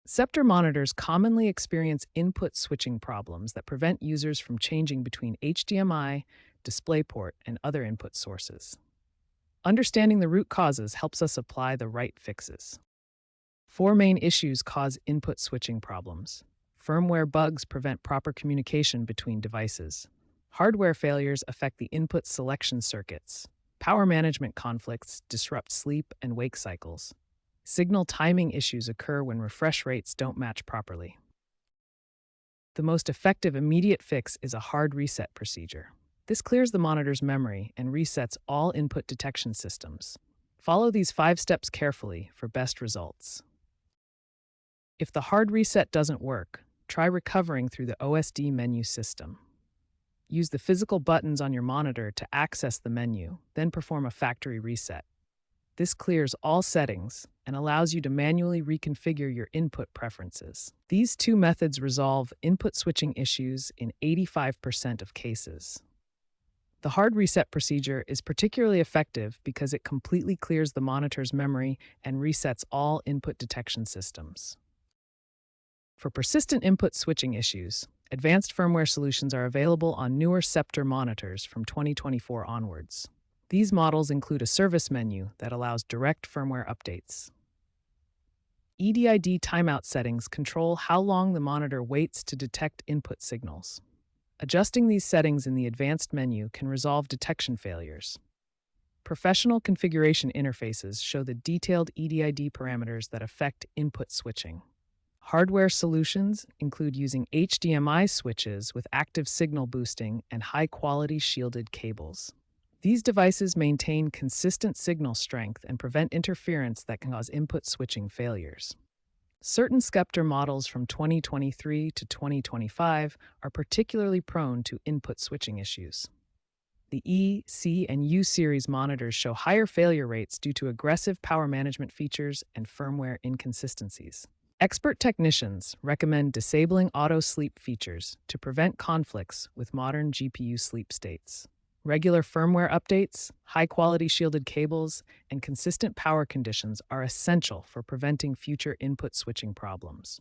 Sceptre monitors commonly experience input switching problems that prevent users from changing between HDMI, DisplayPort, and other input sources. Understanding the root causes helps us apply the right fixes. Four main issues cause input switching problems. Firmware bugs prevent proper communication between devices. Hardware failures affect the input selection circuits. Power management conflicts disrupt sleep and wake cycles. Signal timing issues occur when refresh rates don't match properly. The most effective immediate fix is a hard reset procedure. This clears the monitor's memory and resets all input detection systems. Follow these 5 steps carefully for best results. If the hard reset doesn't work, try recovering through the OSD menu system. Use the physical buttons on your monitor to access the menu, then perform a factory reset. This clears all settings and allows you to manually reconfigure your input preferences. These two methods resolve input switching issues in 85% of cases. The hard reset procedure is particularly effective because it completely clears the monitor's memory and resets all input detection systems. For persistent input switching issues, advanced firmware solutions are available on newer Sceptre monitors from 2024 onwards. These models include a service menu that allows direct firmware updates. EDID timeout settings control how long the monitor waits to detect input signals. Adjusting these settings in the advanced menu can resolve detection failures. Professional configuration interfaces show the detailed EDID parameters that affect input switching. Hardware solutions include using HDMI switches with active signal boosting and high-quality shielded cables. These devices maintain consistent signal strength and prevent interference that can cause input switching failures. Certain Sceptre models from 2023 to 2025 are particularly prone to input switching issues. The E, C, and U series monitors show higher failure rates due to aggressive power management features and firmware inconsistencies. Expert technicians recommend disabling auto sleep features to prevent conflicts with modern GPU sleep states. Regular firmware updates, high-quality shielded cables, and consistent power conditions are essential for preventing future input switching problems.